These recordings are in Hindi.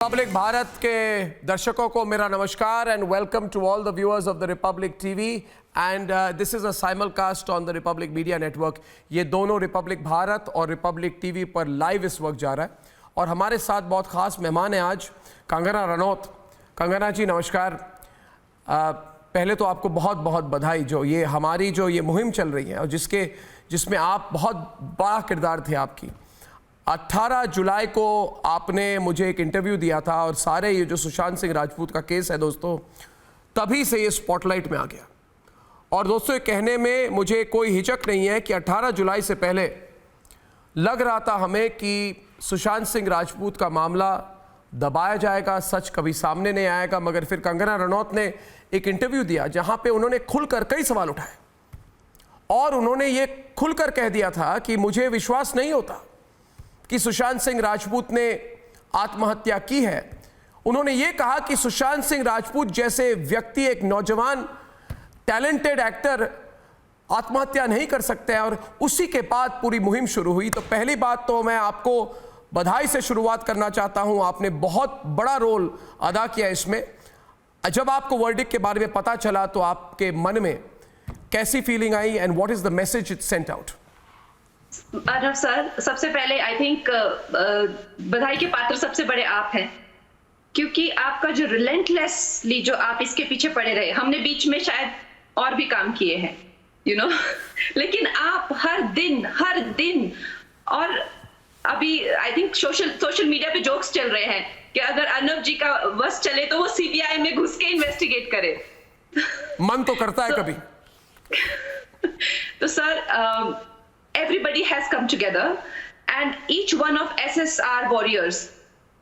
रिपब्लिक भारत के दर्शकों को मेरा नमस्कार and welcome to all the viewers of the Republic TV and this is a simulcast on the Republic Media Network. ये दोनों रिपब्लिक भारत और रिपब्लिक टीवी पर लाइव इस वक्त जा रहा है और हमारे साथ बहुत खास मेहमान हैं आज, कंगना रनौत। कंगना जी नमस्कार। पहले तो आपको बहुत बहुत बधाई, जो ये हमारी जो ये मुहिम चल रही है और जिसमें आप बहुत बड़ा किरदार थे आपकी। 18 जुलाई को आपने मुझे एक इंटरव्यू दिया था और सारे ये जो सुशांत सिंह राजपूत का केस है दोस्तों, तभी से ये स्पॉटलाइट में आ गया। और दोस्तों ये कहने में मुझे कोई हिचक नहीं है कि 18 जुलाई से पहले लग रहा था हमें कि सुशांत सिंह राजपूत का मामला दबाया जाएगा, सच कभी सामने नहीं आएगा। मगर फिर कंगना रनौत ने एक इंटरव्यू दिया जहां पे उन्होंने खुलकर कई सवाल उठाए और उन्होंने ये खुलकर कह दिया था कि मुझे विश्वास नहीं होता कि सुशांत सिंह राजपूत ने आत्महत्या की है। उन्होंने ये कहा कि सुशांत सिंह राजपूत जैसे व्यक्ति, एक नौजवान टैलेंटेड एक्टर, आत्महत्या नहीं कर सकते हैं। और उसी के बाद पूरी मुहिम शुरू हुई। तो पहली बात तो मैं आपको बधाई से शुरुआत करना चाहता हूं, आपने बहुत बड़ा रोल अदा किया इसमें। जब आपको वर्डिक्ट के बारे में पता चला तो आपके मन में कैसी feeling I and what is the message it sent out? Arnav sir, सबसे पहले आई थिंक बधाई के पात्र सबसे बड़े आप हैं, क्योंकि आपका जो रिलेंटलेसली जो आप इसके पीछे पड़े रहे, हमने बीच में शायद और भी काम किए हैं लेकिन आप हर दिन और अभी आई थिंक सोशल मीडिया पे जोक्स चल रहे हैं कि अगर अर्नव जी का बस चले तो वो सीबीआई में घुस के इन्वेस्टिगेट करे। मन तो करता है कभी। तो sir, everybody has come together and each one of SSR warriors,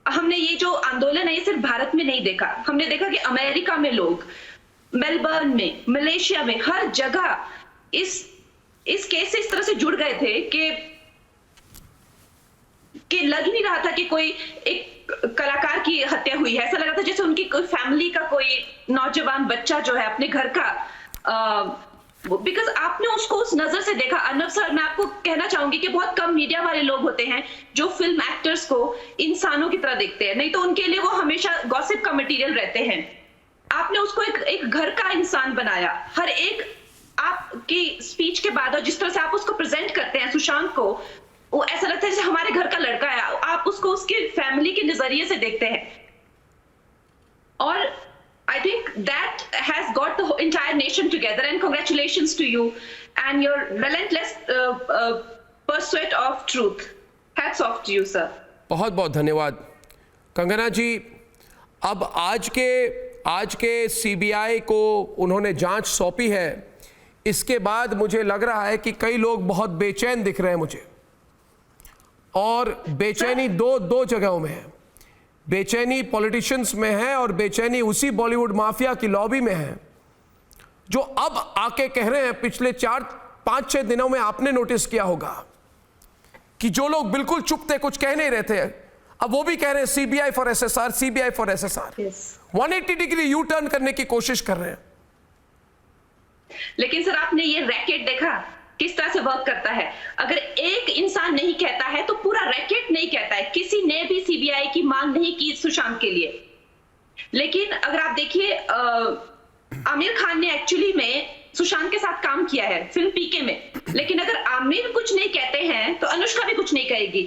हमने ये जो आंदोलन है ये सिर्फ भारत में नहीं देखा, हमने देखा कि अमेरिका में लोग, मेलबर्न में, मलेशिया में, हर जगह इस केस से इस तरह से जुड़ गए थे कि लग ही नहीं रहा था कि कोई एक कलाकार की हत्या हुई है। ऐसा लग रहा था जैसे उनकी कोई फैमिली का कोई नौजवान बच्चा जो है अपने घर का, बिकॉज आपने उसको उस नजर से देखा। अर्नव सर, मैं आपको कहना चाहूंगी कि बहुत कम मीडिया वाले लोग होते हैं जो फिल्म एक्टर्स को इंसानों की तरह देखते हैं, नहीं तो उनके लिए वो हमेशा गॉसिप का मटेरियल रहते हैं। आपने उसको एक घर का इंसान बनाया। हर एक आपकी स्पीच के बाद और जिस तरह से आप उसको प्रेजेंट करते हैं सुशांत को, वो ऐसा लगता है जैसे हमारे घर का लड़का है। आप उसको उसके फैमिली के नजरिए से देखते हैं और I think that has got the entire nation together, and congratulations to you and your relentless pursuit of truth. Hats off to you, sir. बहुत बहुत धन्यवाद कंगना जी। अब आज के सीबीआई को उन्होंने जांच सौंपी है। इसके बाद मुझे लग रहा है कि कई लोग बहुत बेचैन दिख रहे हैं मुझे, और बेचैनी दो जगहों में है। बेचैनी पॉलिटिशियंस में है और बेचैनी उसी बॉलीवुड माफिया की लॉबी में है जो अब आके कह रहे हैं। पिछले 4-5-6 दिनों में आपने नोटिस किया होगा कि जो लोग बिल्कुल चुप थे, कुछ कह नहीं रहे थे, अब वो भी कह रहे हैं CBI for SSR, CBI for SSR. 180 degree U turn करने की कोशिश कर रहे हैं। लेकिन सर, आपने ये रैकेट देखा किस तरह से वर्क करता है? अगर एक इंसान नहीं कहता है तो पूरा रैकेट नहीं कहता है। किसी ने भी सीबीआई की मांग नहीं की सुशांत के लिए। लेकिन अगर आप देखिए, आमिर खान ने एक्चुअली में सुशांत के साथ काम किया है फिल्म पीके में। लेकिन अगर आमिर कुछ नहीं कहते हैं तो अनुष्का भी कुछ नहीं कहेगी,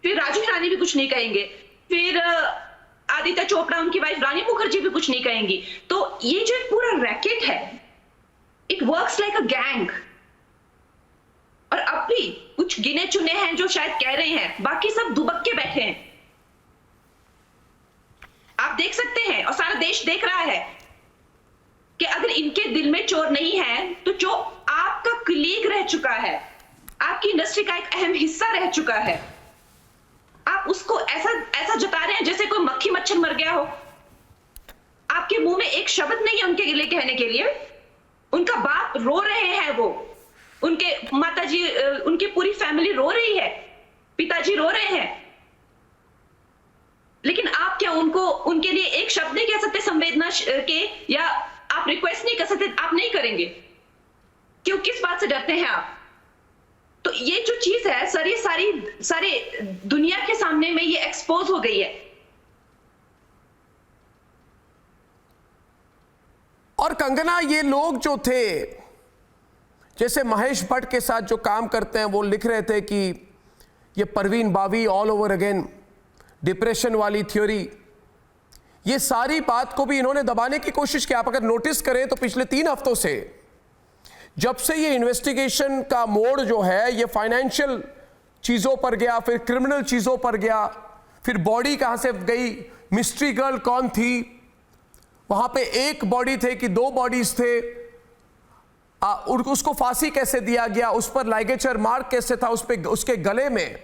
फिर राजू हिरानी भी कुछ नहीं कहेंगे, फिर आदित्य चोपड़ा, उनकी वाइफ रानी मुखर्जी भी कुछ नहीं कहेंगी। तो ये जो एक पूरा रैकेट है, it works like a gang. और अब भी कुछ गिने चुने हैं जो शायद कह रहे हैं, बाकी सब दुबक के बैठे हैं। आप देख सकते हैं और सारा देश देख रहा है कि अगर इनके दिल में चोर नहीं है तो जो आपका कलीग रह चुका है, आपकी इंडस्ट्री का एक अहम हिस्सा रह चुका है, आप उसको ऐसा जता रहे हैं जैसे कोई मक्खी मच्छर मर गया हो। आपके मुंह में एक शब्द नहीं है उनके लिए कहने के लिए। उनका बाप रो रहे हैं, वो उनके माताजी, उनकी पूरी फैमिली रो रही है, पिताजी रो रहे हैं, लेकिन आप क्या उनके लिए एक शब्द नहीं कह सकते संवेदना के, या आप रिक्वेस्ट नहीं कर सकते? आप नहीं करेंगे क्यों? किस बात से डरते हैं आप? तो ये जो चीज है, सारी दुनिया के सामने में ये एक्सपोज हो गई है और कंगना, ये लोग जो थे, जैसे महेश भट्ट के साथ जो काम करते हैं, वो लिख रहे थे कि ये Parveen Babi all over again, depression वाली थ्योरी, ये सारी बात को भी इन्होंने दबाने की कोशिश की। आप अगर नोटिस करें तो पिछले 3 हफ्तों से, जब से ये इन्वेस्टिगेशन का मोड़ जो है ये फाइनेंशियल चीज़ों पर गया, फिर क्रिमिनल चीज़ों पर गया, फिर बॉडी कहाँ से गई, मिस्ट्री गर्ल कौन थी, वहाँ पे एक बॉडी थे कि 2 बॉडीज थे, उसको फांसी कैसे दिया गया, उस पर लाइगेचर मार्क कैसे था, उस पे उसके गले में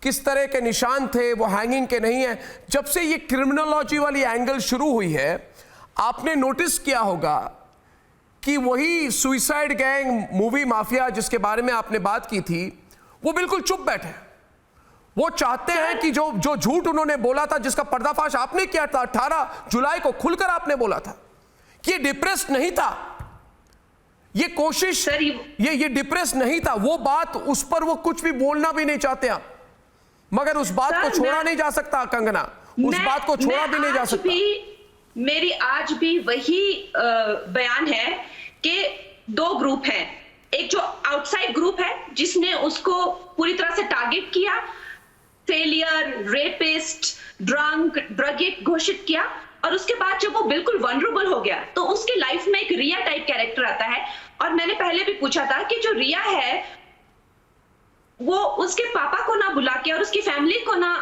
किस तरह के निशान थे, वो हैंगिंग के नहीं है। जब से ये क्रिमिनोलॉजी वाली एंगल शुरू हुई है, आपने नोटिस किया होगा कि वही सुइसाइड गैंग मूवी माफिया जिसके बारे में आपने बात की थी, वो बिल्कुल चुप बैठे। वो चाहते हैं कि जो झूठ उन्होंने बोला था, जिसका पर्दाफाश आपने किया था 18 जुलाई को, खुलकर आपने बोला था कि ये डिप्रेस्ड नहीं था, ये कोशिश, ये डिप्रेस नहीं था, वो बात, उस पर वो कुछ भी बोलना भी नहीं चाहते आप, मगर उस बात को छोड़ा नहीं जा सकता कंगना, उस बात को छोड़ा भी नहीं जा सकता। मेरी आज भी वही बयान है कि 2 ग्रुप हैं, एक जो आउटसाइड ग्रुप है जिसने उसको पूरी तरह से टारगेट किया, फेलियर, रेपिस्ट, ड्रंक, ड्रगिट घोषित किया, और उसके बाद जब वो बिल्कुल वनरेबल हो गया तो उसकी लाइफ में एक रिया टाइप कैरेक्टर आता है। और मैंने पहले भी पूछा था कि जो रिया है वो उसके पापा को ना बुला के और उसकी फैमिली को ना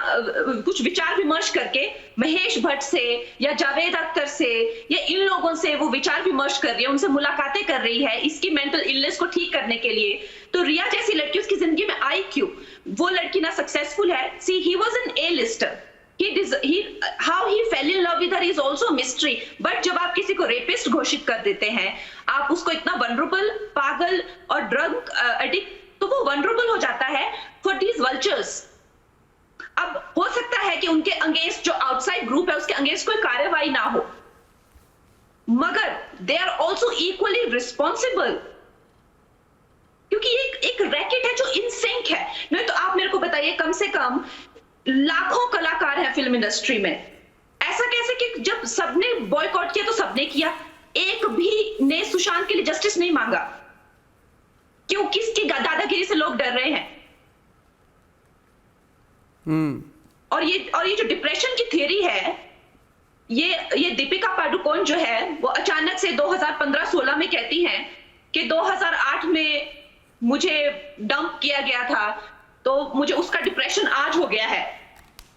कुछ विचार विमर्श करके महेश भट्ट से या जावेद अख्तर से या इन लोगों से वो विचार विमर्श कर रही है, उनसे मुलाकातें कर रही है इसकी मेंटल इलनेस को ठीक करने के लिए। तो रिया जैसी लड़की उसकी जिंदगी में आई क्यों? वो लड़की ना सक्सेसफुल है। See he was an A lister, how he fell in love with her is also a mystery. But जब आप किसी को रेपिस्ट घोषित कर देते हैं, आप उसको इतना वनरेबल, पागल और ड्रग एडिक्ट, तो वो वनरेबल हो जाता है फॉर दीज वल्चर्स। अब हो सकता है कि उनके अगेंस्ट जो आउटसाइड ग्रुप है उसके अगेंस्ट कोई कार्रवाई ना हो, मगर they are also equally responsible, क्योंकि ये एक रैकेट है जो इन सिंक है। नहीं तो आप मेरे को बताइए, कम से कम लाखों कलाकार हैं फिल्म इंडस्ट्री में, ऐसा कैसे कि जब सबने बॉयकॉट किया तो सबने किया, एक भी ने सुशांत के लिए जस्टिस नहीं मांगा? क्यों? किसकी दादागिरी से लोग डर रहे हैं? और ये जो डिप्रेशन की थियरी है, ये दीपिका पादुकोण जो है वो अचानक से 2015-16 में कहती हैं कि 2008 में मुझे डंप किया गया था तो मुझे उसका डिप्रेशन आज हो गया है,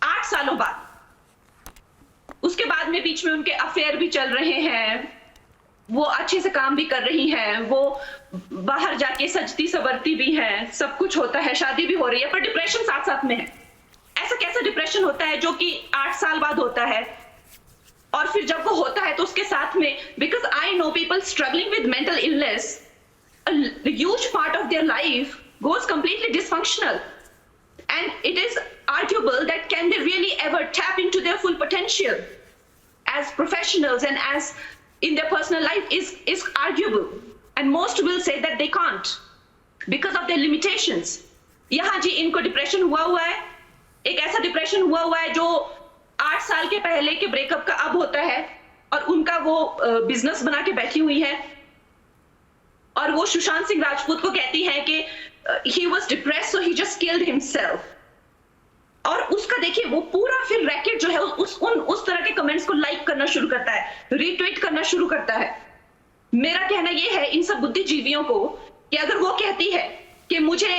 8 सालों बाद। उसके बाद में बीच में उनके अफेयर भी चल रहे हैं, वो अच्छे से काम भी कर रही हैं, वो बाहर जाके सजती सवरती भी हैं, सब कुछ होता है, शादी भी हो रही है, पर डिप्रेशन साथ साथ में है। ऐसा कैसा डिप्रेशन होता है जो कि 8 साल बाद होता है? और फिर जब वो होता है तो उसके साथ में, because I know people struggling with mental illness, a huge part of their life goes completely dysfunctional, and it is arguable that can they really ever tap into their full potential as professionals and as in their personal life is arguable, and most will say that they can't because of their limitations. यहाँ जी इनको डिप्रेशन हुआ है, एक ऐसा डिप्रेशन हुआ है जो 8 साल के पहले के ब्रेकअप का अब होता है, और उनका वो बिजनेस बना के बैठी हुई है, और वो सुशांत सिंह राजपूत को कहती है कि he was depressed so he just killed himself. और उसका देखिए वो पूरा फिर रैकेट जो है उस तरह के कमेंट्स को लाइक करना शुरू करता है, रीट्वीट करना शुरू करता है। मेरा कहना ये है इन सब बुद्धिजीवियों को कि अगर वो कहती है कि मुझे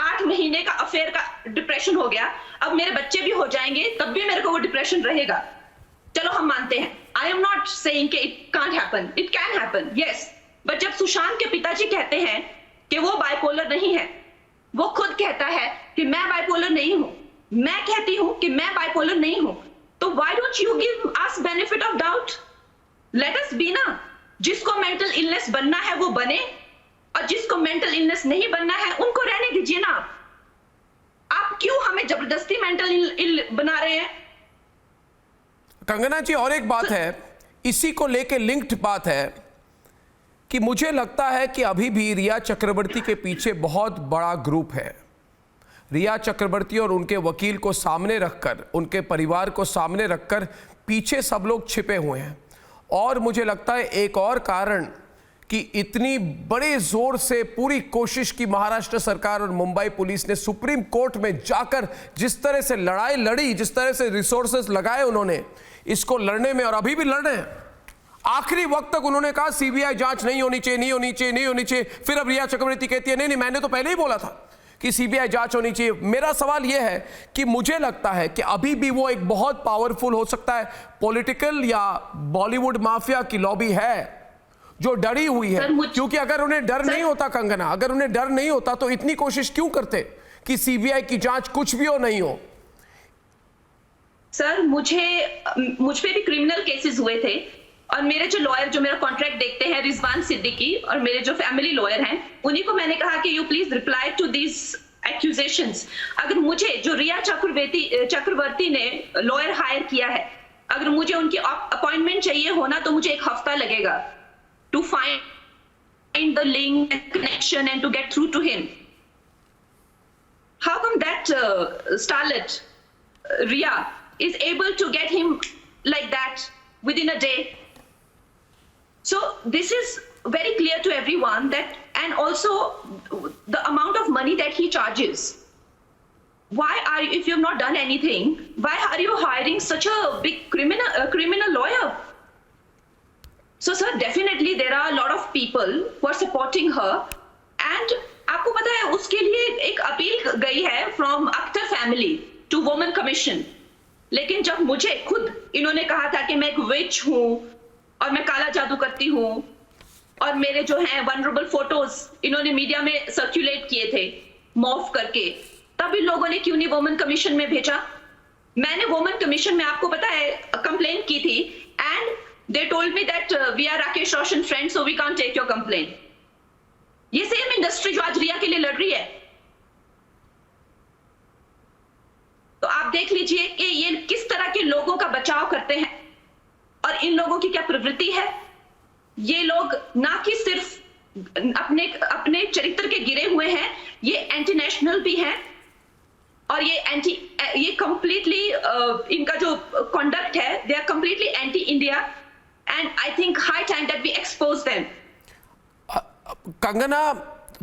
8 महीने का अफेयर का डिप्रेशन हो गया, अब मेरे बच्चे भी हो जाएंगे तब भी मेरे को वो डिप्रेशन रहेगा, चलो हम मानते हैं। आई एम नॉट सेइंग कि it can't happen, it can happen, yes. But जब सुशांत के पिताजी कहते हैं कि वो बाइपोलर नहीं है, वो खुद कहता है कि मैं बाइपोलर नहीं हूं, मैं कहती हूं कि मैं बाइपोलर नहीं हूं, तो why don't you give us benefit of doubt? Let us B ना, जिसको मेंटल इलनेस बनना है वो बने, और जिसको मेंटल इलनेस नहीं बनना है उनको रहने दीजिए ना। आप क्यों हमें जबरदस्ती मेंटल बना रहे हैं? कंगना जी, और एक बात है, इसी को लेके लिंक्ड बात है कि मुझे लगता है कि अभी भी रिया चक्रवर्ती के पीछे बहुत बड़ा ग्रुप है। रिया चक्रवर्ती और उनके वकील को सामने रखकर, उनके परिवार को सामने रखकर पीछे सब लोग छिपे हुए हैं, और मुझे लगता है एक और कारण कि इतनी बड़े जोर से पूरी कोशिश की महाराष्ट्र सरकार और मुंबई पुलिस ने सुप्रीम कोर्ट में जाकर जिस तरह से लड़ाई लड़ी, जिस तरह से रिसोर्सेस लगाए उन्होंने इसको लड़ने में, और अभी भी लड़ रहे हैं। आखिरी वक्त तक उन्होंने कहा सीबीआई जांच नहीं होनी चाहिए, नहीं होनी चाहिए, नहीं होनी चाहिए। फिर अब रिया चक्रवर्ती कहती है नहीं नहीं, मैंने तो पहले ही बोला था कि सीबीआई जांच होनी चाहिए। मेरा सवाल यह है कि मुझे लगता है कि अभी भी वो एक बहुत पावरफुल, हो सकता है पॉलिटिकल या बॉलीवुड माफिया की लॉबी है जो डरी हुई है, क्योंकि अगर उन्हें डर नहीं होता कंगना, अगर उन्हें डर नहीं होता तो इतनी कोशिश क्यों करते कि सीबीआई की जांच कुछ भी हो नहीं हो। सर मुझ पे भी क्रिमिनल केसेस हुए थे, और मेरे जो लॉयर जो मेरा कॉन्ट्रैक्ट देखते हैं रिजवान सिद्दीकी, और मेरे जो फैमिली लॉयर हैं उन्हीं को मैंने कहा कि you please reply to this accusations. अगर मुझे जो रिया चक्रवर्ती ने लॉयर हायर किया है, अगर मुझे उनकी अपॉइंटमेंट चाहिए होना तो मुझे 1 हफ्ता लगेगा to find the link and connection and to get through to him. How come that starlet Riya is able to get him like that within a day? So this is very clear to everyone that, and also the amount of money that he charges. Why are you, if you have not done anything, why are you hiring such a big criminal lawyer? So sir, definitely there are a lot of people who are supporting her, and आपको पता है उसके लिए एक अपील गई है from Akhtar family to women commission. लेकिन जब मुझे खुद इन्होंने कहा था कि मैं एक विच हूँ और मैं काला जादू करती हूँ, और मेरे जो हैं वनरेबल फोटोज इन्होंने मीडिया में सर्कुलेट किए थे मॉर्फ करके, तब इन लोगों ने क्यों नहीं वुमेन कमीशन में भेजा? मैंने वुमेन कमीशन में आपको पता है कंप्लेंट की थी, and they told me that we are Rakesh Roshan friends so we can't take your complaint. ये सेम इंडस्ट्री जो आज रिया के लिए लड़ रही है, तो आप देख लीजिए कि ये किस तरह के लोगों का बचाव करते हैं, और इन लोगों की क्या प्रवृत्ति है। ये लोग ना कि सिर्फ अपने चरित्र के गिरे हुए हैं, ये एंटी नेशनल भी हैं, और ये कंप्लीटली इनका जो कॉन्डक्ट है, they are completely anti India, and I think high time that we expose them. Kangana,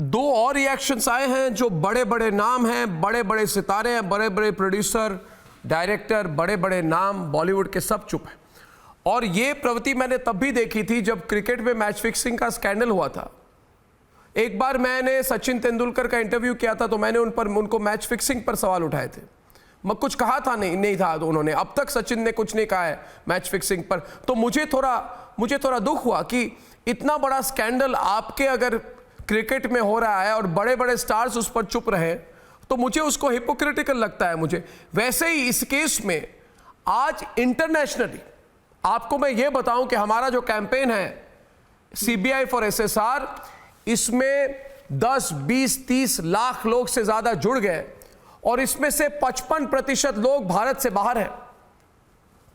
2 और रिएक्शंस आए हैं जो बड़े बड़े नाम हैं, बड़े बड़े सितारे हैं, बड़े बड़े प्रोड्यूसर, डायरेक्टर, बड़े बड़े नाम बॉलीवुड के, सब चुप हैं। और ये प्रवृत्ति मैंने तब भी देखी थी जब क्रिकेट में मैच फिक्सिंग का स्कैंडल हुआ था। एक बार मैंने सचिन तेंदुलकर का इंटरव्यू किया था, तो मैंने उनको मैच फिक्सिंग पर सवाल उठाए थे। मैं कुछ कहा था नहीं था तो उन्होंने, अब तक सचिन ने कुछ नहीं कहा है मैच फिक्सिंग पर। तो मुझे थोड़ा दुख हुआ कि इतना बड़ा स्कैंडल आपके अगर क्रिकेट में हो रहा है और बड़े बड़े स्टार्स उस पर चुप रहे, तो मुझे उसको हिपोक्रिटिकल लगता है मुझे। वैसे ही इस केस में आज इंटरनेशनली आपको मैं ये बताऊं कि हमारा जो कैंपेन है सीबीआई फॉर एसएसआर, इसमें 10, 20, 30 लाख लोग से ज्यादा जुड़ गए, और इसमें से 55% लोग भारत से बाहर हैं।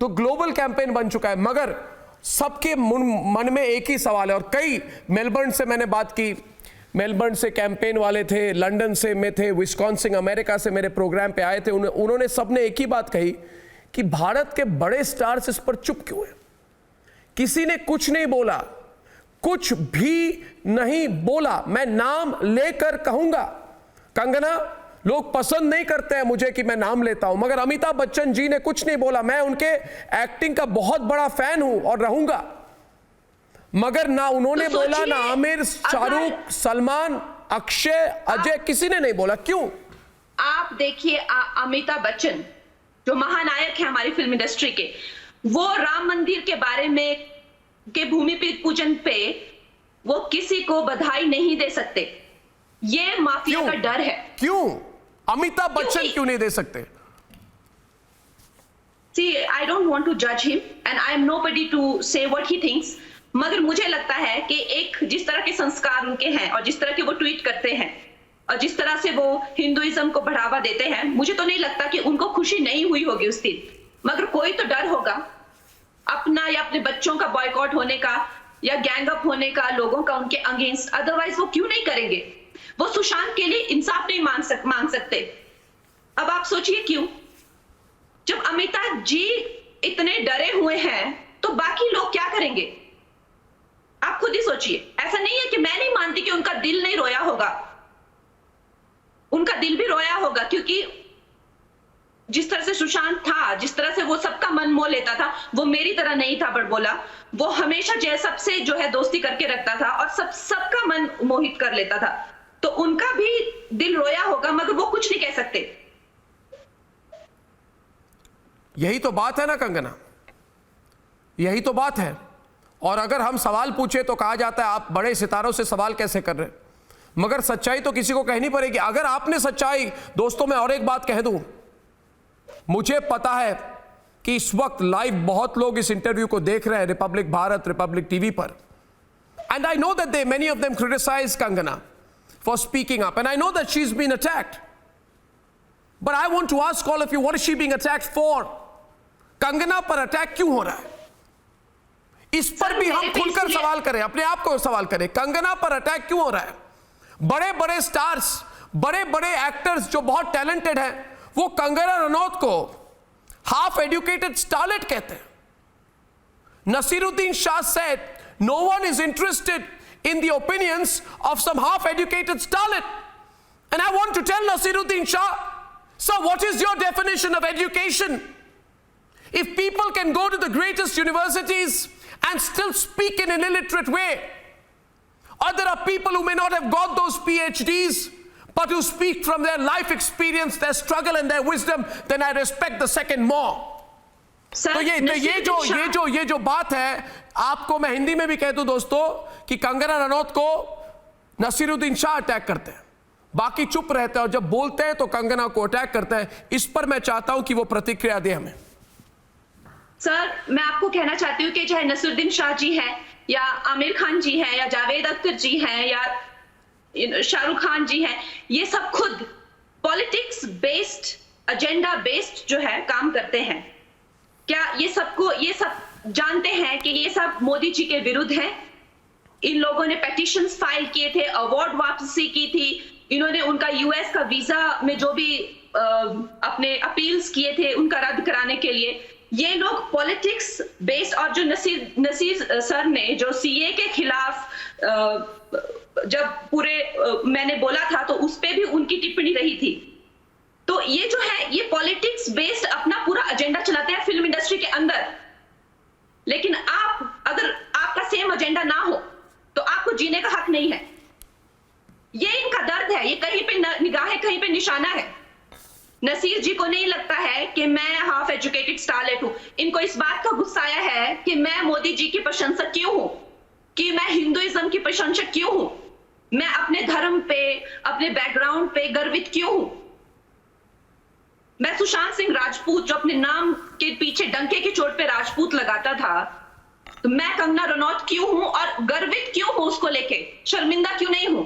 तो ग्लोबल कैंपेन बन चुका है, मगर सबके मन में एक ही सवाल है। और कई मेलबर्न से मैंने बात की, मेलबर्न से कैंपेन वाले थे, लंदन से में थे, विस्कॉन्सिन अमेरिका से मेरे प्रोग्राम पे आए थे, उन्होंने सबने एक ही बात कही कि भारत के बड़े स्टार्स इस पर चुप क्यों हैं। किसी ने कुछ नहीं बोला, कुछ भी नहीं बोला। मैं नाम लेकर कहूंगा, कंगना, लोग पसंद नहीं करते हैं मुझे कि मैं नाम लेता हूं, मगर अमिताभ बच्चन जी ने कुछ नहीं बोला। मैं उनके एक्टिंग का बहुत बड़ा फैन हूं और रहूंगा, मगर ना उन्होंने बोला, ना आमिर, शाहरुख, सलमान, अक्षय, अजय, किसी ने नहीं बोला। क्यों? आप देखिए अमिताभ बच्चन जो महानायक है हमारी फिल्म इंडस्ट्री के, वो राम मंदिर के बारे में के भूमि पूजन पे वो किसी को बधाई नहीं दे सकते। ये माफिया का डर है। क्यों अमिताभ बच्चन क्यों नहीं दे सकते? See, I don't want to judge him and I am nobody to say what he thinks. मगर मुझे लगता है कि एक जिस तरह के संस्कार उनके हैं और जिस तरह के वो ट्वीट करते हैं और जिस तरह से वो हिंदुइज्म को बढ़ावा देते हैं, मुझे तो नहीं लगता कि उनको खुशी नहीं हुई होगी उस दिन। मगर कोई तो डर होगा अपना या अपने बच्चों का बॉयकॉट होने का या गैंग अप होने का, लोगों का उनके अगेंस्ट। अदरवाइज वो क्यों नहीं करेंगे? वो सुशांत के लिए इंसाफ नहीं मांग सकते। अब आप सोचिए क्यों? जब अमिताभ जी इतने डरे हुए हैं तो बाकी लोग क्या करेंगे? उनका दिल भी रोया होगा, क्योंकि जिस तरह से सुशांत था, जिस तरह से वो सबका मन मोह लेता था, वो मेरी तरह नहीं था बड़बोला। वो हमेशा जो है सबसे जो है दोस्ती करके रखता था और सबका मन मोहित कर लेता था। तो उनका भी दिल रोया होगा, मगर वो कुछ नहीं कह सकते। यही तो बात है ना कंगना, यही तो बात है। और अगर हम सवाल पूछे तो कहा जाता है आप बड़े सितारों से सवाल कैसे कर रहे हैं, मगर सच्चाई तो किसी को कहनी पड़ेगी। अगर आपने सच्चाई, दोस्तों मैं और एक बात कह दूं, मुझे पता है कि इस वक्त लाइव बहुत लोग इस इंटरव्यू को देख रहे हैं रिपब्लिक भारत, रिपब्लिक टीवी पर, and I know that many of them criticise Kangana for speaking up, and I know that she is been attacked, but I want to ask all of you, what is she being attacked for? Kangana पर अटैक क्यों हो रहा है? इस पर भी हम खुलकर सवाल करें, अपने आप को सवाल करें, कंगना पर अटैक क्यों हो रहा है? बड़े बड़े स्टार्स, बड़े बड़े एक्टर्स जो बहुत टैलेंटेड हैं, वो कंगना रनौत को हाफ एजुकेटेड स्टारलेट कहते हैं। Naseeruddin Shah said no one is interested in the opinions of some half educated starlet, and I want to tell Nasiruddin Shah, sir, what is your definition of education? If people can go to the greatest universities and still speak in an illiterate way, or there are people who may not have got those PhDs but who speak from their life experience, their struggle and their wisdom, then I respect the second more. तो ये जो बात है, आपको मैं हिंदी में भी कह दूं दोस्तों कि कंगना रनौत को नसीरुद्दीन शाह अटैक करते हैं, बाकी चुप रहते हैं, और जब बोलते हैं तो कंगना को अटैक करते हैं। इस पर मैं चाहता हूं कि वो प्रतिक्रिया दे हमें। सर, मैं आपको कहना चाहती हूँ कि चाहे नसीरुद्दीन शाह जी हैं या आमिर खान जी हैं या जावेद अख्तर जी हैं या शाहरुख खान जी हैं, ये सब खुद पॉलिटिक्स बेस्ड, एजेंडा बेस्ड जो है काम करते हैं। क्या ये सब जानते हैं कि ये सब मोदी जी के विरुद्ध है? इन लोगों ने पेटिशंस फाइल किए थे, अवार्ड वापसी की थी, इन्होंने उनका यूएस का वीजा में जो भी अपने अपील्स किए थे उनका रद्द कराने के लिए। ये लोग पॉलिटिक्स बेस्ड, और जो नसीर सर ने जो सीए के खिलाफ जब पूरे मैंने बोला था तो उस पे भी उनकी टिप्पणी रही थी। तो ये जो है ये पॉलिटिक्स बेस्ड अपना पूरा एजेंडा चलाते हैं फिल्म इंडस्ट्री के अंदर। लेकिन अगर आपका सेम एजेंडा ना हो तो आपको जीने का हक नहीं है। ये इनका दर्द है, ये कहीं पे निगाह है, कहीं पे निशाना है। नसीर जी को नहीं लगता है कि मैं हाफ एजुकेटेड स्टारलेट हूं। इनको इस बात का गुस्सा आया है कि मैं मोदी जी की प्रशंसक क्यों हूं, कि मैं हिंदुइज्म की प्रशंसक क्यों हूं, मैं अपने धर्म पे, अपने बैकग्राउंड पे गर्वित क्यों हूं। मैं सुशांत सिंह राजपूत, जो अपने नाम के पीछे डंके की चोट पे राजपूत लगाता था, तो मैं कंगना रनौत क्यों हूं और गर्वित क्यों हूं, उसको लेके शर्मिंदा क्यों नहीं हूं।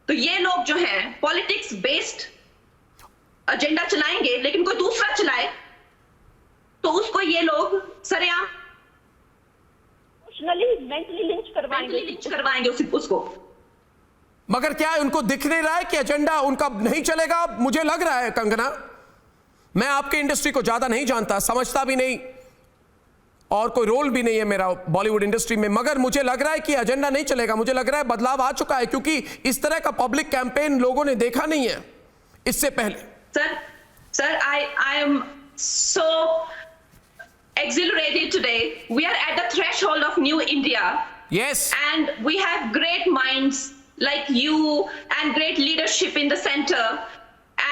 तो ये लोग जो हैं पॉलिटिक्स बेस्ड एजेंडा चलाएंगे, लेकिन कोई दूसरा चलाए तो उसको ये लोग सरेआम मेंटली लिंच करवाएंगे उसको। मगर क्या उनको दिख नहीं रहा है कि एजेंडा उनका नहीं चलेगा? मुझे लग रहा है कंगना, मैं आपके इंडस्ट्री को ज्यादा नहीं जानता, समझता भी नहीं, और कोई रोल भी नहीं है मेरा बॉलीवुड इंडस्ट्री में, मगर मुझे लग रहा है कि एजेंडा नहीं चलेगा। मुझे लग रहा है बदलाव आ चुका है, क्योंकि इस तरह का पब्लिक कैंपेन लोगों ने देखा नहीं है इससे पहले। Sir, I am so exhilarated today. We are at the threshold of new India. Yes. And we have great minds like you and great leadership in the center.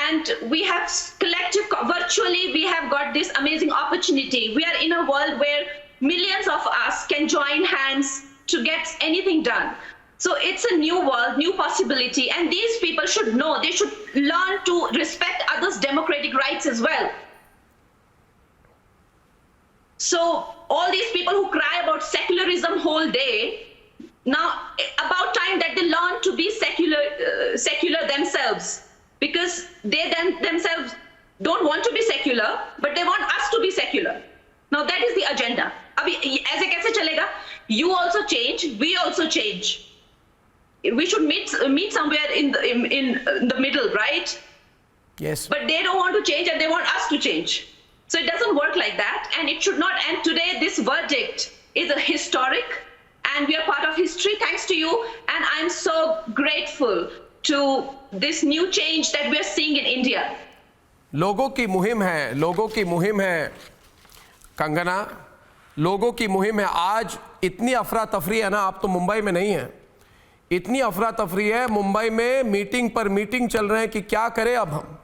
And we have virtually we have got this amazing opportunity. We are in a world where millions of us can join hands to get anything done. So it's a new world, new possibility, and these people should know, they should learn to respect others' democratic rights as well. So all these people who cry about secularism whole day, now about time that they learn to be secular themselves, because they themselves don't want to be secular, but they want us to be secular. Now that is the agenda. Abhi aise kaise chalega? You also change, we also change. We should meet somewhere in the middle, right? Yes. But they don't want to change and they want us to change. So it doesn't work like that, and it should not. And today this verdict is a historic, and we are part of history thanks to you, and I'm so grateful to this new change that we are seeing in India. लोगों की मुहिम है, लोगों की मुहिम है कंगना, लोगों की मुहिम है। आज इतनी अफरा तफरी है ना, आप तो मुंबई में नहीं हैं, इतनी अफरा तफरी है मुंबई में, मीटिंग पर मीटिंग चल रहे हैं कि क्या करें अब हम।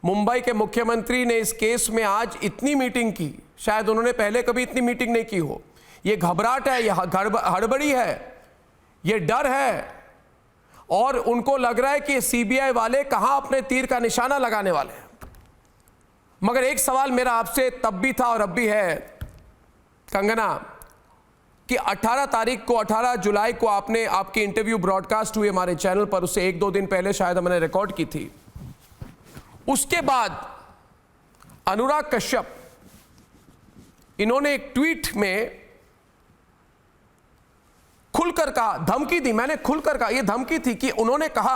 मुंबई के मुख्यमंत्री ने इस केस में आज इतनी मीटिंग की, शायद उन्होंने पहले कभी इतनी मीटिंग नहीं की हो। ये घबराहट है, ये हड़बड़ी है, ये डर है, और उनको लग रहा है कि सीबीआई वाले कहां अपने तीर का निशाना लगाने वाले हैं। मगर एक सवाल मेरा आपसे तब भी था और अब भी है कंगना, कि 18 तारीख को, 18 जुलाई को आपने, आपकी इंटरव्यू ब्रॉडकास्ट हुई हमारे चैनल पर, उससे 1-2 दिन पहले शायद हमने रिकॉर्ड की थी। उसके बाद अनुराग कश्यप, इन्होंने एक ट्वीट में खुलकर कहा, धमकी दी, मैंने खुलकर कहा, यह धमकी थी कि उन्होंने कहा,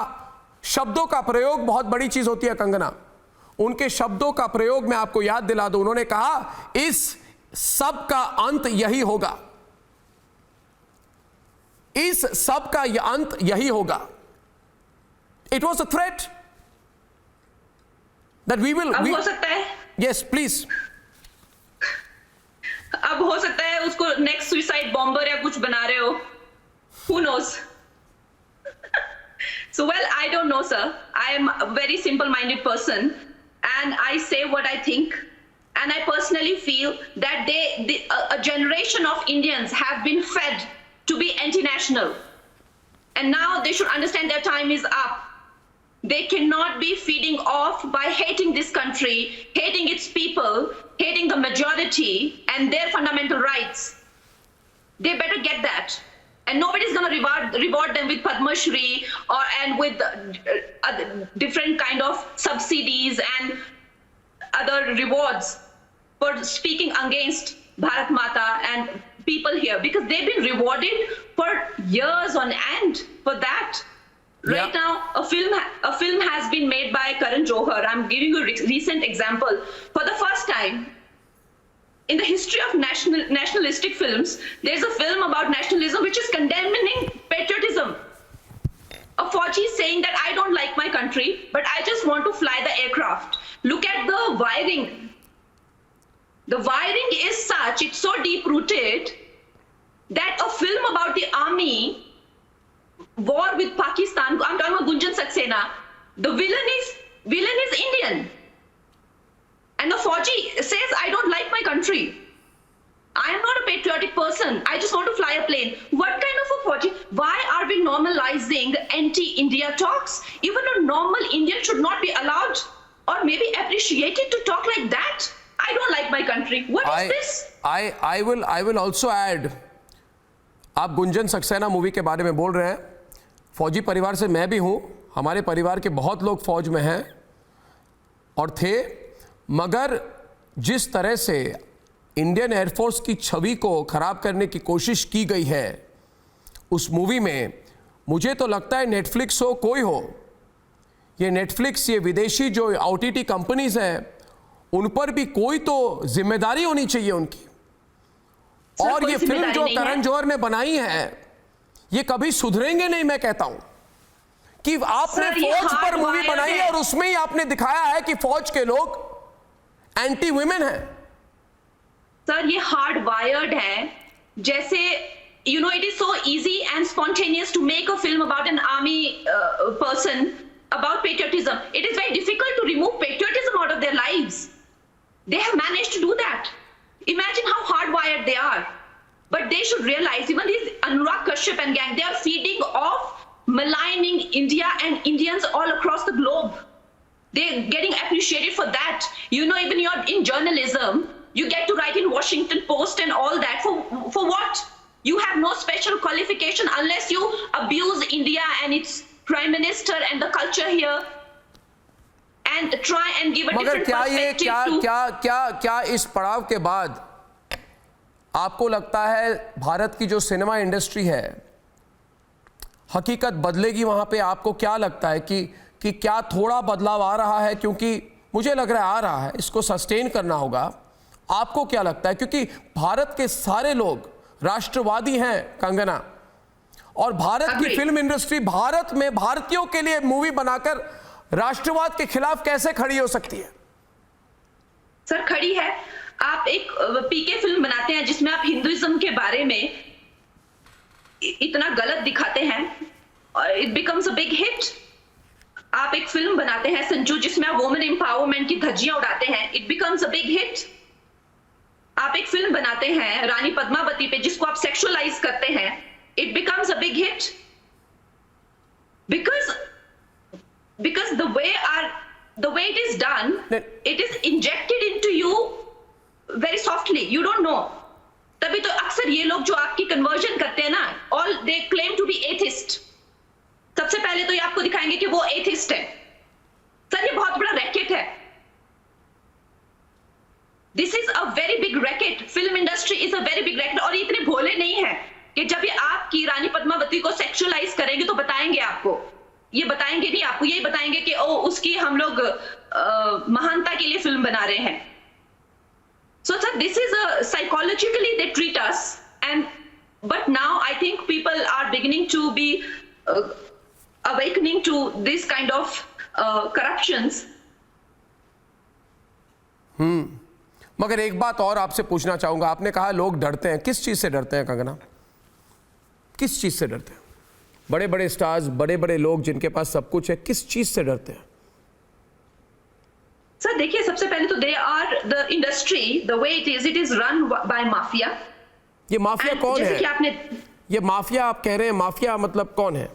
शब्दों का प्रयोग बहुत बड़ी चीज होती है कंगना, उनके शब्दों का प्रयोग मैं आपको याद दिला दूं। उन्होंने कहा इस सब का अंत यही होगा, इस सब का यह अंत यही होगा। It was a threat that we will, अब हो सकता है, यस प्लीज, अब हो सकता है उसको नेक्स्ट सुसाइड बॉम्बर या कुछ बना रहे हो, who knows? So well, I don't know, sir. I am a very simple minded person and I say what I think, and I personally feel that a generation of Indians have been fed to be anti-national, and now they should understand their time is up. They cannot be feeding off by hating this country, hating its people, hating the majority and their fundamental rights. They better get that. And nobody's going to reward them with Padma Shri and with different kind of subsidies and other rewards for speaking against Bharat Mata and people here, because they've been rewarded for years on end for that. Right now, a film has been made by Karan Johar. I'm giving you a recent example. For the first time in the history of nationalistic films, there's a film about nationalism which is condemning patriotism. A Fauji saying that I don't like my country, but I just want to fly the aircraft. Look at the wiring. The wiring is such, it's so deep-rooted, that a film about the army war with Pakistan, I'm talking about Gunjan Saxena, the villain is Indian. And the Fauji says, I don't like my country. I am not a patriotic person. I just want to fly a plane. What kind of a Fauji? Why are we normalizing anti-India talks? Even a normal Indian should not be allowed or maybe appreciated to talk like that. I don't like my country. What is this? I will also add, आप गुंजन सक्सेना मूवी के बारे में बोल रहे हैं। फौजी परिवार से मैं भी हूँ, हमारे परिवार के बहुत लोग फौज में हैं और थे, मगर जिस तरह से इंडियन एयरफोर्स की छवि को ख़राब करने की कोशिश की गई है उस मूवी में, मुझे तो लगता है नेटफ्लिक्स हो कोई हो, ये नेटफ्लिक्स, ये विदेशी जो OTT कंपनीज हैं, उन पर भी कोई तो जिम्मेदारी होनी चाहिए उनकी। और ये फिल्म जो करण जौहर ने बनाई है, ये कभी सुधरेंगे नहीं। मैं कहता हूं कि आपने फौज पर मूवी बनाई है और उसमें ही आपने दिखाया है कि फौज के लोग एंटी वुमेन हैं। सर, ये हार्ड वायर्ड है। जैसे you know, it is so easy and spontaneous to make a film about an army person about patriotism. It is very difficult to remove patriotism out of their lives. They have managed to do that. Imagine how hardwired they are. But they should realize, even these Anurag Kashyap and gang, they are feeding off maligning India and Indians all across the globe. They're getting appreciated for that. You know, even you're in journalism, you get to write in Washington Post and all that. For what? You have no special qualification unless you abuse India and its prime minister and the culture here and try and give a different perspective to... क्या इस पड़ाव के बाद आपको लगता है भारत की जो सिनेमा इंडस्ट्री है, हकीकत बदलेगी वहां पे? आपको क्या लगता है कि क्या थोड़ा बदलाव आ रहा है? क्योंकि मुझे लग रहा है आ रहा है, इसको सस्टेन करना होगा। आपको क्या लगता है? क्योंकि भारत के सारे लोग राष्ट्रवादी हैं कंगना, और भारत की Agreed. फिल्म इंडस्ट्री भारत में भारतीयों के लिए मूवी बनाकर राष्ट्रवाद के खिलाफ कैसे खड़ी हो सकती है? सर खड़ी है। आप एक पीके फिल्म बनाते हैं जिसमें आप हिंदुइज्म के बारे में इतना गलत दिखाते हैं और it becomes a big hit. आप एक फिल्म बनाते हैं संजू जिसमें आप वुमेन एम्पावरमेंट की धज्जियां उड़ाते हैं, it becomes a big hit. आप एक फिल्म बनाते हैं रानी पद्मावती पे जिसको आप सेक्सुअलाइज करते हैं, it becomes a big hit because the way it is done, it is injected into you very softly, you don't know। तभी तो अक्सर ये लोग जो आपकी कन्वर्जन करते हैं ना, all they claim to be atheist, सबसे पहले तो ये आपको दिखाएंगे कि वो एथिस्ट है। सर ये बहुत बड़ा रैकेट है। This is a very big racket. Film industry is a very big racket. और ये इतने भोले नहीं है कि जब ये आपकी रानी पद्मावती को सेक्सुअलाइज करेंगे तो बताएंगे आपको, ये बताएंगे नहीं आपको, यही बताएंगे कि ओ उसकी हम लोग महानता के लिए फिल्म बना रहे हैं। So sir this is psychologically they treat us and but now I think people are beginning to be awakening to this kind of corruptions। मगर एक बात और आपसे पूछना चाहूंगा, आपने कहा लोग डरते हैं, किस चीज से डरते हैं कंगना? किस चीज से डरते हैं? बड़े बड़े स्टार्स, बड़े बड़े लोग जिनके पास सब कुछ है, किस चीज से डरते हैं? सर देखिए सबसे पहले तो they are the industry the way it is run by mafia. ये माफिया कौन जैसे है? कि आपने ये माफिया आप कह रहे हैं, माफिया मतलब कौन है?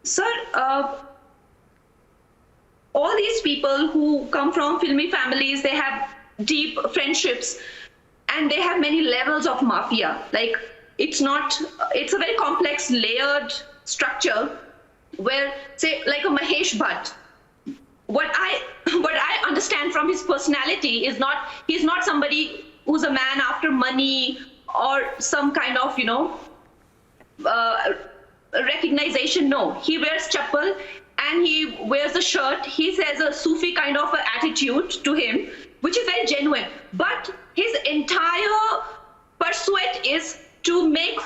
Sir, all these people who come from filmy families, they have deep friendships and they have many levels of mafia. Like it's a very complex layered structure where say like a Mahesh Bhatt, what I understand from his personality is he's not somebody who's a man after money or some kind of recognition. No, he wears chappal and he wears a shirt. He has a Sufi kind of a attitude to him, which is very genuine. But his entire pursuit is to make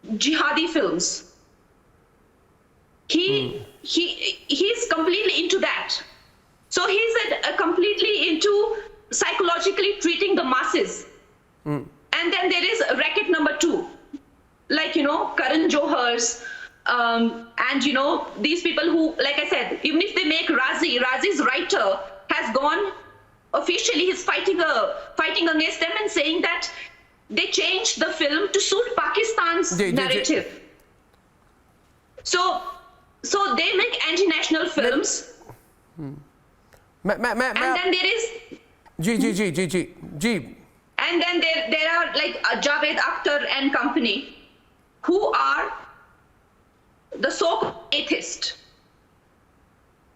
jihadi films. He's completely into that. So he's completely into psychologically treating the masses. And then there is racket number 2. Like Karan Johar's and these people who, like I said, even if they make Razi's writer has gone officially, he's fighting against them and saying that they changed the film to suit Pakistan's narrative. So they make anti-national films. And then there is and then there are like Javed Akhtar and company, who are the so-called atheist,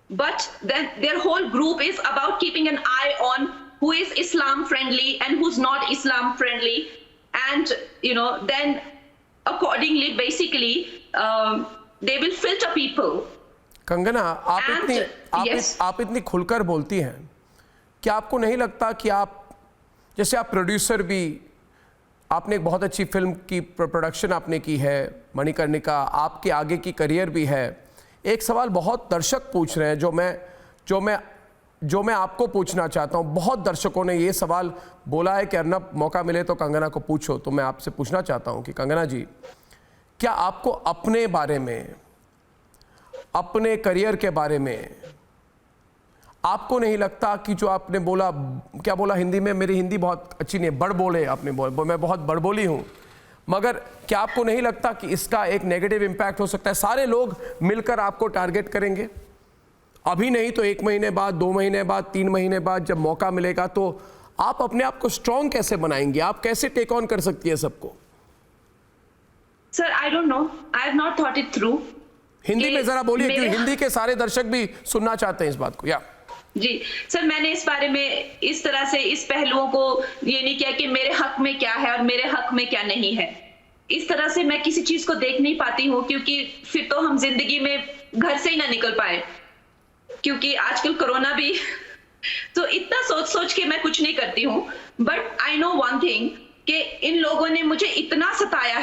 but then their whole group is about keeping an eye on who is Islam friendly and who's not Islam friendly, and then accordingly basically they will filter people. Kangana, आप इतनी खुलकर बोलती हैं, क्या आपको नहीं लगता कि आप जैसे आप प्रोड्यूसर भी, आपने एक बहुत अच्छी फिल्म की प्रोडक्शन आपने की है मणिकर्णिका, आपके आगे की करियर भी है। एक सवाल बहुत दर्शक पूछ रहे हैं जो मैं आपको पूछना चाहता हूं। बहुत दर्शकों ने ये सवाल बोला है कि अर्नब मौका मिले तो कंगना को पूछो। तो मैं आपसे पूछना चाहता हूं कि कंगना जी, क्या आपको अपने बारे में, अपने करियर के बारे में आपको नहीं लगता कि जो आपने बोला, क्या बोला हिंदी में, मेरी हिंदी बहुत अच्छी नहीं है, बड़बोले आपने बोला, मैं बहुत बड़बोली हूँ, मगर क्या आपको नहीं लगता कि इसका एक नेगेटिव इम्पैक्ट हो सकता है? सारे लोग मिलकर आपको टारगेट करेंगे, अभी नहीं तो 1 महीने बाद, 2 महीने बाद, 3 महीने बाद जब मौका मिलेगा, तो आप अपने आप को स्ट्रॉन्ग कैसे बनाएंगे? आप कैसे टेक ऑन कर सकती है सबको? Sir I don't know, I have not thought it through. Hindi में जरा बोलिए, क्योंकि हिंदी के सारे दर्शक भी सुनना चाहते हैं इस बात को। या जी सर, मैंने इस बारे में इस तरह से इस पहलुओं को ये नहीं किया कि मेरे हक में क्या है और मेरे हक में क्या नहीं है। इस तरह से मैं किसी चीज को देख नहीं पाती हूँ, क्योंकि फिर तो हम जिंदगी में घर से ही ना निकल पाए, क्योंकि आजकल कोरोना भी तो इतना सोच के मैं कुछ नहीं करती हूँ। But I know one thing कि इन लोगों ने मुझे इतना सताया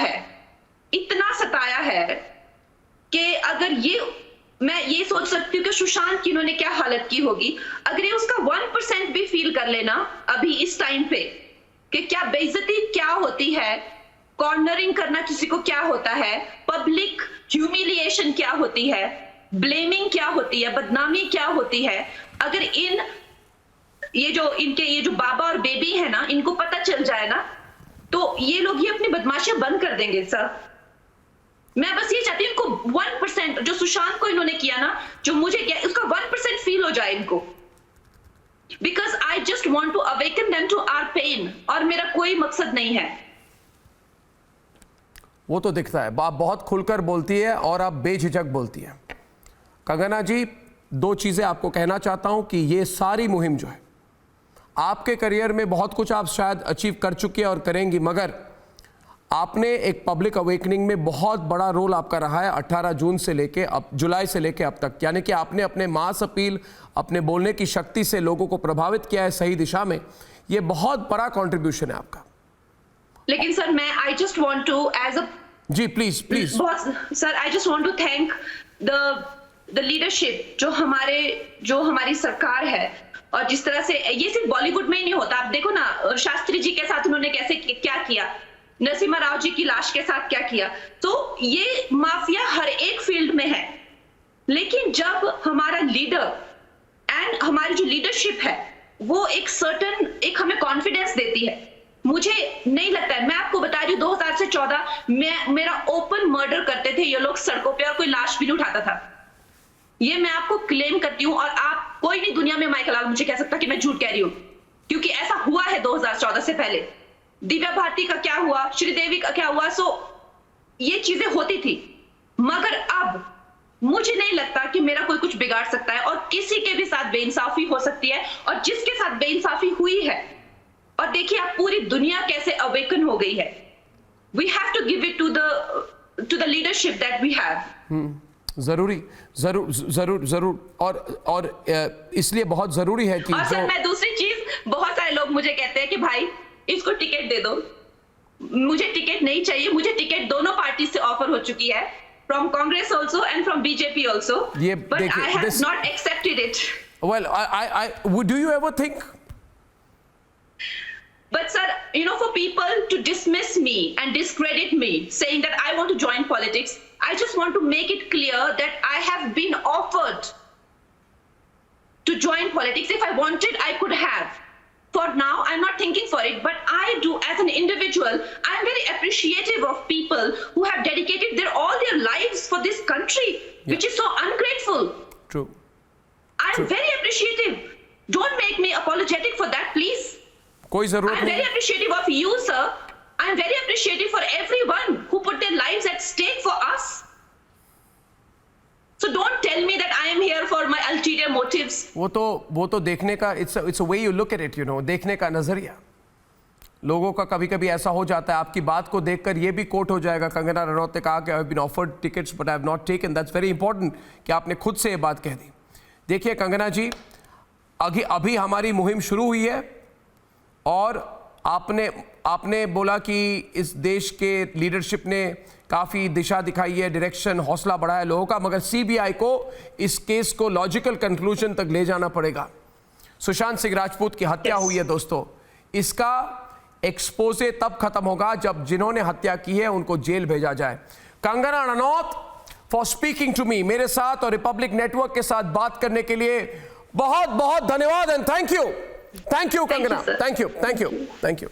है कि अगर ये, मैं ये सोच सकती हूँ कि सुशांत की इन्होंने क्या हालत की होगी अगर ये उसका 1% भी फील कर लेना अभी इस टाइम पे, कि क्या बेइज्जती क्या होती है, कॉर्नरिंग करना किसी को क्या होता है, पब्लिक ह्यूमिलिएशन क्या होती है, ब्लेमिंग क्या होती है, बदनामी क्या होती है। अगर ये जो बाबा और बेबी है ना, इनको पता चल जाए ना, तो ये लोग ये अपनी बदमाशियां बंद कर देंगे सर। मैं बस ये चाहती हूँ इनको 1% जो सुशांत को इन्होंने किया ना, जो मुझे किया, उसका 1% फील हो जाए इनको, because I just want to awaken them to our pain, और मेरा कोई मकसद नहीं है। वो तो दिखता है, आप बहुत खुलकर बोलती है और आप बेझिझक बोलती है। कंगना जी, दो चीज़ें आपको कहना चाहता हूं कि ये सारी मुहिम जो है, आपके करियर में बहुत कुछ आप शायद अचीव कर चुके हैं और करेंगी, मगर आपने एक पब्लिक अवेकनिंग में बहुत बड़ा रोल आपका रहा है 18 जून से लेके अब जुलाई से लेके अब तक, यानी कि आपने अपने मास अपील, अपने बोलने की शक्ति से लोगों को प्रभावित किया है सही दिशा में। ये बहुत बड़ा कंट्रीब्यूशन है आपका। लेकिन सर मैं I just want to as a, जी please sir, I just want to thank the leadership, जो हमारी सरकार है, और जिस तरह से ये सिर्फ बॉलीवुड में ही नहीं होता, आप देखो ना शास्त्री जी के साथ उन्होंने कैसे क्या किया, नरसिम्हा राव जी की लाश के साथ क्या किया। तो ये माफिया हर एक फील्ड में है, लेकिन जब हमारा लीडर एंड हमारी जो लीडरशिप है वो एक हमें कॉन्फिडेंस देती है। मुझे नहीं लगता है, मैं आपको बता रही हूँ 2000 से 14 मेरा ओपन मर्डर करते थे ये लोग सड़कों पे, और कोई लाश भी नहीं उठाता था। ये मैं आपको क्लेम करती हूँ, और आप कोई नहीं दुनिया में माइकल लाल मुझे कह सकता कि मैं झूठ कह रही हूँ, क्योंकि ऐसा हुआ है 2014 से पहले। दिव्या भारती का क्या हुआ, श्रीदेवी का क्या हुआ, सो ये चीजें होती थी, मगर अब मुझे नहीं लगता कि मेरा कोई कुछ बिगाड़ सकता है, और किसी के भी साथ बेइंसाफी हो सकती है, और जिसके साथ बेइंसाफी हुई है, और देखिए आप पूरी दुनिया कैसे अवेकन हो गई है। We have to give it to the leadership that we have. जरूर और इसलिए बहुत जरूरी है कि, और सर मैं दूसरी चीज, बहुत सारे लोग मुझे कहते हैं कि भाई इसको टिकट दे दो। मुझे टिकट नहीं चाहिए, मुझे टिकट दोनों पार्टी से ऑफर हो चुकी है, from Congress also and from BJP also, but I have not accepted it. Well I do you ever think, but sir, you know, for people to dismiss me and discredit me saying that I want to join politics, I just want to make it clear that I have been offered to join politics. If I wanted, I could have. For now, I'm not thinking for it, but I do as an individual. I'm very appreciative of people who have dedicated all their lives for this country, which is so ungrateful. True. I'm very appreciative. Don't make me apologetic for that, please. कोई जरूरत नहीं। I'm very appreciative of you, sir. I'm very appreciative for everyone who put their lives at stake for us. So don't tell me that I am here for my ulterior motives. वो तो देखने का, it's a way you look at it, you know, देखने का नजरिया। लोगों का कभी कभी ऐसा हो जाता है, आपकी बात को देखकर ये भी कोट हो जाएगा, कंगना रनौत ने कहा कि I have been offered tickets but I have not taken. That's very important कि आपने खुद से ये बात कह दी। देखिए कंगना जी, अभी हमारी मुहिम शुरू हुई है, और आपने बोला कि इस देश के लीडरशिप ने काफ़ी दिशा दिखाई है, डायरेक्शन, हौसला बढ़ाया लोगों का, मगर सीबीआई को इस केस को लॉजिकल कंक्लूजन तक ले जाना पड़ेगा। सुशांत सिंह राजपूत की हत्या हुई है दोस्तों, इसका एक्सपोजे तब खत्म होगा जब जिन्होंने हत्या की है उनको जेल भेजा जाए। Kangana Ranaut for speaking to me, मेरे साथ और रिपब्लिक नेटवर्क के साथ बात करने के लिए बहुत बहुत धन्यवाद and thank you Kangana, thank you.